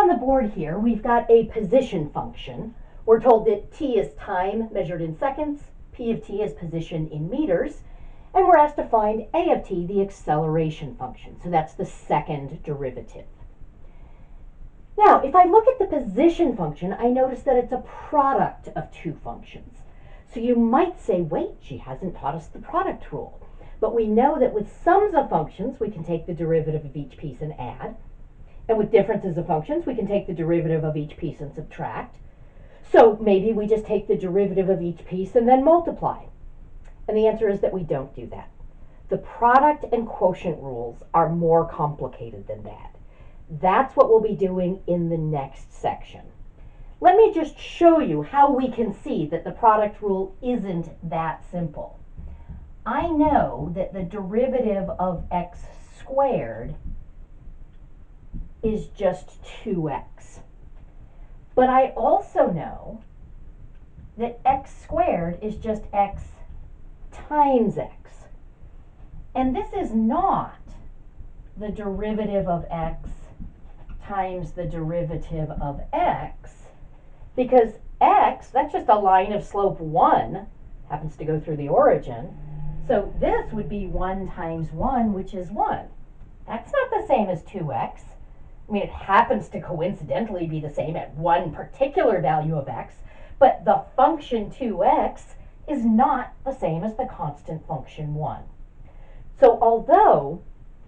on the board here, we've got a position function. We're told that t is time measured in seconds, p of t is position in meters, and we're asked to find a of t, the acceleration function. So that's the second derivative. Now, if I look at the position function, I notice that it's a product of two functions. So you might say, wait, she hasn't taught us the product rule. But we know that with sums of functions, we can take the derivative of each piece and add. And with differences of functions, we can take the derivative of each piece and subtract. So maybe we just take the derivative of each piece and then multiply. And the answer is that we don't do that. The product and quotient rules are more complicated than that. That's what we'll be doing in the next section. Let me just show you how we can see that the product rule isn't that simple. I know that the derivative of x squared is just 2x. But I also know that x squared is just x times x. And this is not the derivative of x times the derivative of x, because x, that's just a line of slope 1, happens to go through the origin. So this would be 1 times 1, which is 1. That's not the same as 2x. I mean, it happens to coincidentally be the same at one particular value of x, but the function 2x is not the same as the constant function 1. So although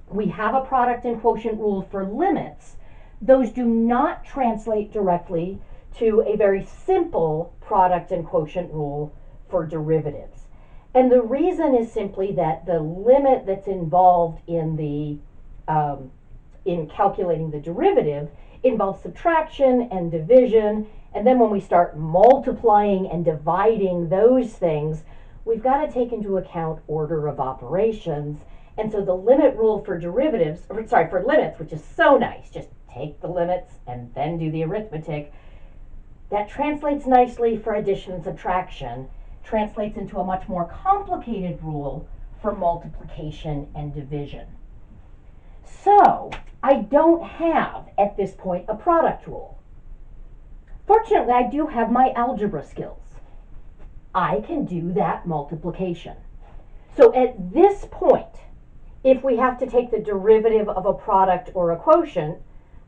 we have a product and quotient rule for limits, those do not translate directly to a very simple product and quotient rule for derivatives. And the reason is simply that the limit that's involved in calculating the derivative involves subtraction and division, and then when we start multiplying and dividing those things, we've got to take into account order of operations. And so the limit rule for derivatives, or sorry, for limits, which is so nice, just take the limits and then do the arithmetic, that translates nicely for addition and subtraction, translates into a much more complicated rule for multiplication and division. So I don't have, at this point, a product rule. Fortunately, I do have my algebra skills. I can do that multiplication. So at this point, if we have to take the derivative of a product or a quotient,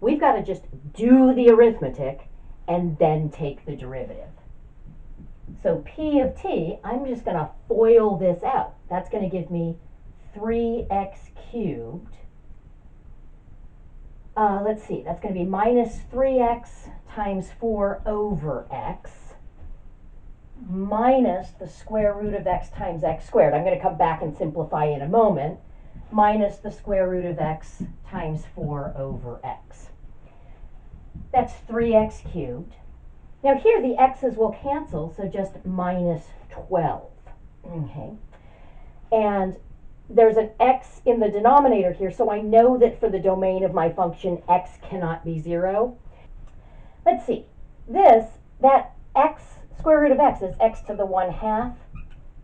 we've got to just do the arithmetic and then take the derivative. So p of t, I'm just going to FOIL this out. That's going to give me 3x cubed. Let's see, that's going to be minus 3x times 4 over x minus the square root of x times x squared. I'm going to come back and simplify in a moment. Minus the square root of x times 4 over x. That's 3x cubed. Now here the x's will cancel, so just minus 12. Okay. And there's an x in the denominator here, so I know that for the domain of my function, x cannot be 0. Let's see. That x, square root of x is x to the 1/2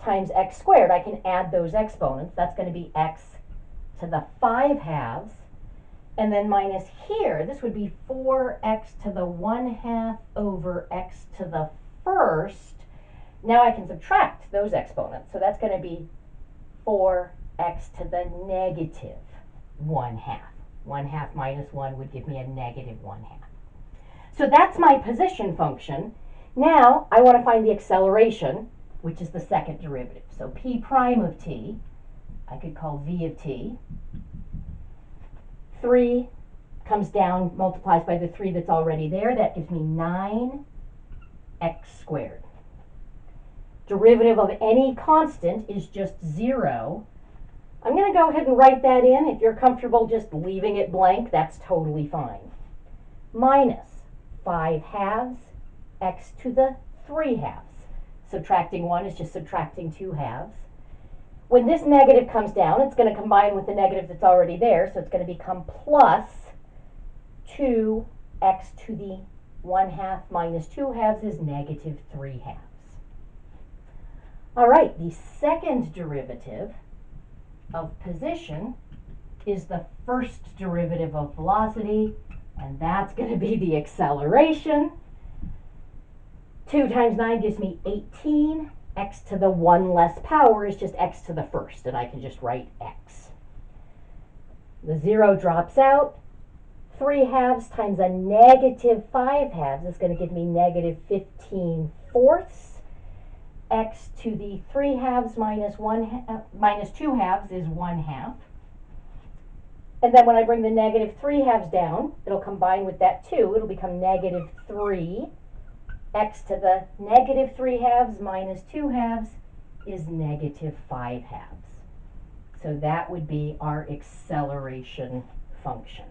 times x squared. I can add those exponents. That's going to be x to the 5/2. And then minus here, this would be 4x to the 1/2 over x to the 1st. Now I can subtract those exponents. So that's going to be 4x to the negative 1/2. 1/2 minus 1 would give me a negative 1/2. So that's my position function. Now I want to find the acceleration, which is the second derivative. So p prime of t, I could call v of t. 3 comes down, multiplies by the 3 that's already there. That gives me 9x squared. Derivative of any constant is just 0. I'm going to go ahead and write that in. If you're comfortable just leaving it blank, that's totally fine. Minus 5/2 x to the 3/2. Subtracting 1 is just subtracting 2/2. When this negative comes down, it's going to combine with the negative that's already there, so it's going to become plus 2x to the 1/2 minus 2/2 is negative 3/2. All right, the second derivative of position is the first derivative of velocity, And that's going to be the acceleration. 2 times 9 gives me 18. X to the 1 less power is just x to the first, and I can just write x. The 0 drops out. 3 halves times a negative 5 halves is going to give me negative 15 fourths. X to the 3 halves minus 2 halves is 1 half. And then when I bring the negative 3 halves down, it'll combine with that 2. It'll become negative 3. X to the negative 3 halves minus 2 halves is negative 5 halves. So that would be our acceleration function.